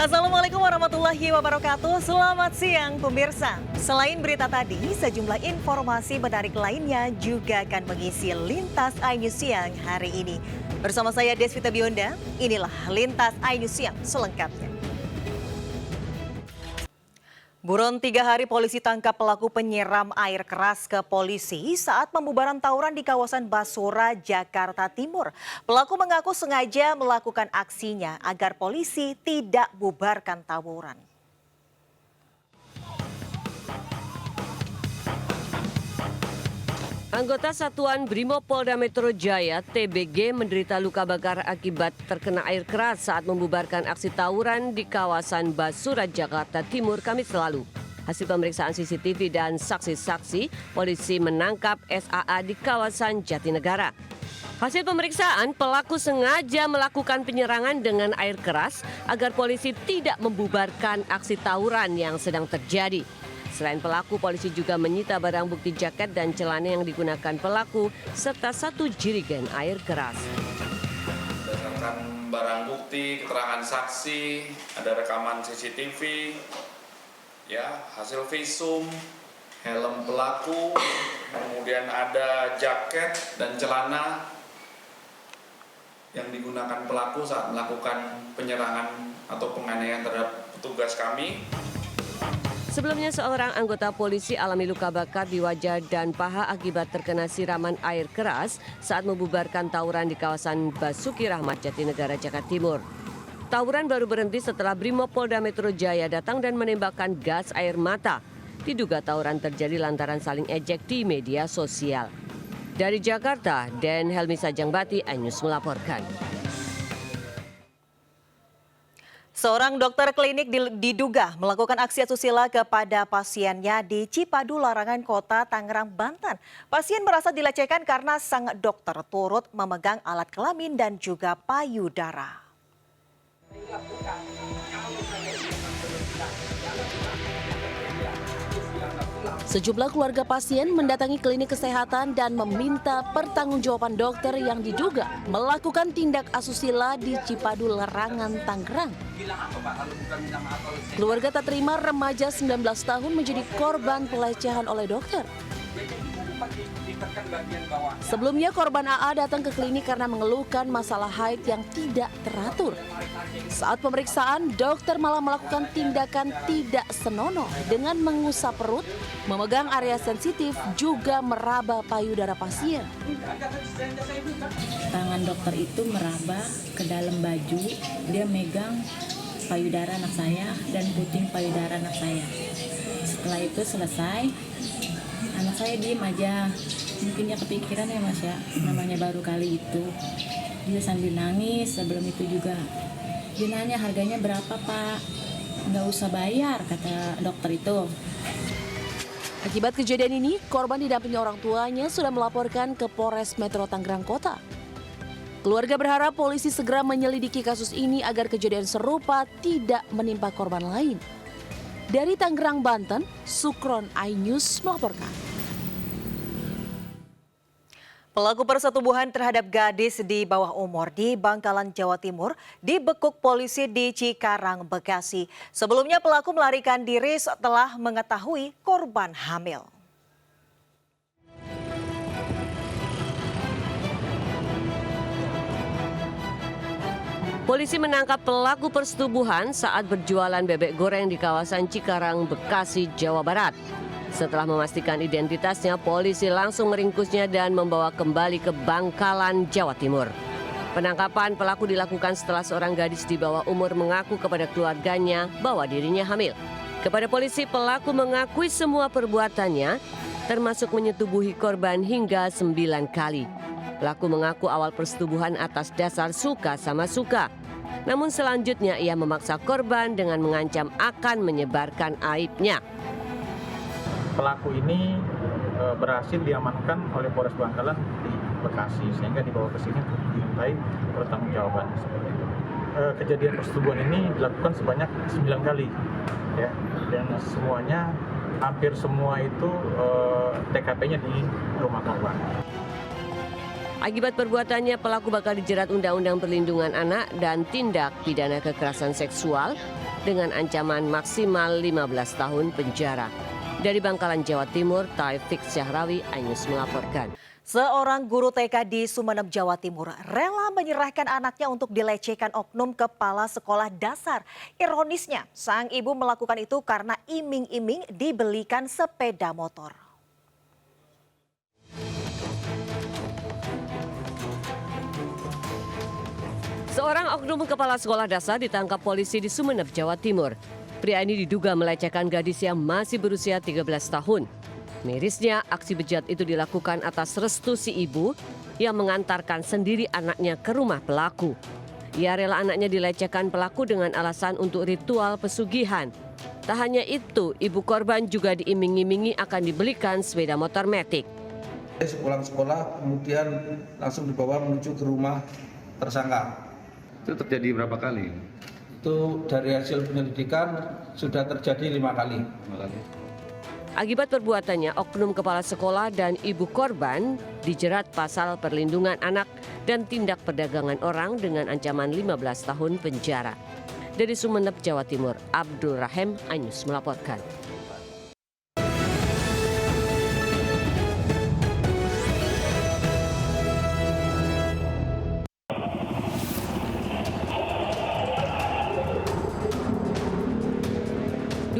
Assalamualaikum warahmatullahi wabarakatuh. Selamat siang pemirsa. Selain berita tadi, sejumlah informasi menarik lainnya juga akan mengisi Lintas iNews Siang hari ini. Bersama saya Desvita Bionda, inilah Lintas iNews Siang selengkapnya. Buron 3 hari polisi tangkap pelaku penyiram air keras ke polisi saat pembubaran tawuran di kawasan Basura, Jakarta Timur. Pelaku mengaku sengaja melakukan aksinya agar polisi tidak bubarkan tawuran. Anggota Satuan Brimopolda Metro Jaya (TBG) menderita luka bakar akibat terkena air keras saat membubarkan aksi tawuran di kawasan Basura, Jakarta Timur Kamis lalu. Hasil pemeriksaan CCTV dan saksi-saksi, polisi menangkap SAA di kawasan Jatinegara. Hasil pemeriksaan, pelaku sengaja melakukan penyerangan dengan air keras agar polisi tidak membubarkan aksi tawuran yang sedang terjadi. Selain pelaku, polisi juga menyita barang bukti jaket dan celana yang digunakan pelaku serta 1 jerigen air keras. Berdasarkan barang bukti, keterangan saksi, ada rekaman CCTV, hasil visum, helm pelaku, kemudian ada jaket dan celana yang digunakan pelaku saat melakukan penyerangan atau penganiayaan terhadap petugas kami. Sebelumnya seorang anggota polisi alami luka bakar di wajah dan paha akibat terkena siraman air keras saat membubarkan tawuran di kawasan Basuki Rahmat, Jatinegara, Jakarta Timur. Tawuran baru berhenti setelah Brimopolda Metro Jaya datang dan menembakkan gas air mata. Diduga tawuran terjadi lantaran saling ejek di media sosial. Dari Jakarta, Den Helmi Sajangbati, iNews melaporkan. Seorang dokter klinik diduga melakukan aksi asusila kepada pasiennya di Cipadu, Larangan, Kota Tangerang, Banten. Pasien merasa dilecehkan karena sang dokter turut memegang alat kelamin dan juga payudara. Sejumlah keluarga pasien mendatangi klinik kesehatan dan meminta pertanggungjawaban dokter yang diduga melakukan tindak asusila di Cipadu, Larangan, Tangerang. Keluarga tak terima remaja 19 tahun menjadi korban pelecehan oleh dokter. Sebelumnya korban AA datang ke klinik karena mengeluhkan masalah haid yang tidak teratur. Saat pemeriksaan, dokter malah melakukan tindakan tidak senonoh dengan mengusap perut, memegang area sensitif, juga meraba payudara pasien. Tangan dokter itu meraba ke dalam baju, dia megang payudara anak saya dan puting payudara anak saya. Setelah itu selesai, anak saya diem aja, mungkin dia kepikiran ya mas ya, namanya baru kali itu. Dia sambil nangis, sebelum itu juga dia nanya harganya berapa pak, nggak usah bayar kata dokter itu. Akibat kejadian ini, korban didampingi orang tuanya sudah melaporkan ke Polres Metro Tangerang Kota. Keluarga berharap polisi segera menyelidiki kasus ini agar kejadian serupa tidak menimpa korban lain. Dari Tangerang, Banten, Sukron iNews melaporkan. Pelaku persetubuhan terhadap gadis di bawah umur di Bangkalan, Jawa Timur dibekuk polisi di Cikarang, Bekasi. Sebelumnya pelaku melarikan diri setelah mengetahui korban hamil. Polisi menangkap pelaku persetubuhan saat berjualan bebek goreng di kawasan Cikarang, Bekasi, Jawa Barat. Setelah memastikan identitasnya, polisi langsung meringkusnya dan membawa kembali ke Bangkalan, Jawa Timur. Penangkapan pelaku dilakukan setelah seorang gadis di bawah umur mengaku kepada keluarganya bahwa dirinya hamil. Kepada polisi, pelaku mengakui semua perbuatannya, termasuk menyetubuhi korban hingga 9 kali. Pelaku mengaku awal persetubuhan atas dasar suka sama suka. Namun selanjutnya ia memaksa korban dengan mengancam akan menyebarkan aibnya. Pelaku ini berhasil diamankan oleh Polres Bangkalan di Bekasi sehingga dibawa ke sini untuk dimintai pertanggungjawaban. Kejadian persetubuhan ini dilakukan sebanyak 9 kali, ya, dan semuanya hampir semua itu TKP-nya di rumah korban. Akibat perbuatannya, pelaku bakal dijerat Undang-Undang Perlindungan Anak dan Tindak Pidana Kekerasan Seksual dengan ancaman maksimal 15 tahun penjara. Dari Bangkalan, Jawa Timur, Taufik Syahrawi, iNews melaporkan. Seorang guru TK di Sumeneb, Jawa Timur rela menyerahkan anaknya untuk dilecehkan oknum kepala sekolah dasar. Ironisnya, sang ibu melakukan itu karena iming-iming dibelikan sepeda motor. Seorang oknum kepala sekolah dasar ditangkap polisi di Sumeneb, Jawa Timur. Pria ini diduga melecehkan gadis yang masih berusia 13 tahun. Mirisnya, aksi bejat itu dilakukan atas restu si ibu yang mengantarkan sendiri anaknya ke rumah pelaku. Ia rela anaknya dilecehkan pelaku dengan alasan untuk ritual pesugihan. Tak hanya itu, ibu korban juga diiming-imingi akan dibelikan sepeda motor matic. Sepulang sekolah kemudian langsung dibawa menuju ke rumah tersangka. Itu terjadi berapa kali? Itu dari hasil penyelidikan sudah terjadi 5 kali. Akibat perbuatannya, oknum kepala sekolah dan ibu korban dijerat pasal perlindungan anak dan tindak perdagangan orang dengan ancaman 15 tahun penjara. Dari Sumeneb, Jawa Timur, Abdul Rahim, iNews melaporkan.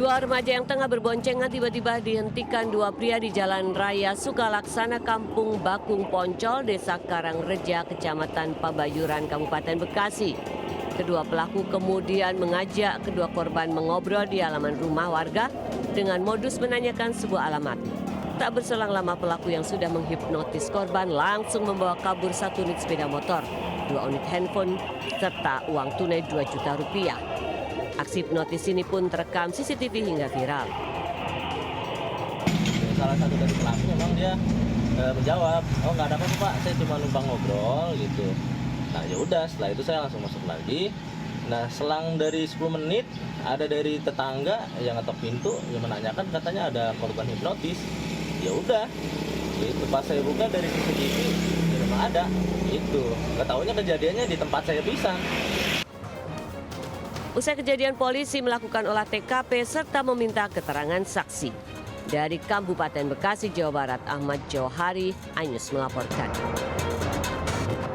Dua remaja yang tengah berboncengan tiba-tiba dihentikan dua pria di Jalan Raya Sukalaksana, Kampung Bakung Poncol, Desa Karangreja, Kecamatan Pabayuran, Kabupaten Bekasi. Kedua pelaku kemudian mengajak kedua korban mengobrol di halaman rumah warga dengan modus menanyakan sebuah alamat. Tak berselang lama pelaku yang sudah menghipnotis korban langsung membawa kabur 1 unit sepeda motor, 2 unit handphone, serta uang tunai 2 juta rupiah. Aksi hipnotis ini pun terekam CCTV hingga viral. Salah satu dari pelaku memang dia menjawab, oh nggak ada apa-apa Pak, saya cuma numpang ngobrol gitu. Nah ya udah, setelah itu saya langsung masuk lagi. Nah selang dari 10 menit ada dari tetangga yang ngetok pintu yang menanyakan katanya ada korban hipnotis. Ya udah, itu pas saya buka dari CCTV ya memang ada. Itu nggak taunya kejadiannya di tempat saya pisang. Usai kejadian, polisi melakukan olah TKP serta meminta keterangan saksi. Dari Kabupaten Bekasi, Jawa Barat, Ahmad Johari, iNews melaporkan.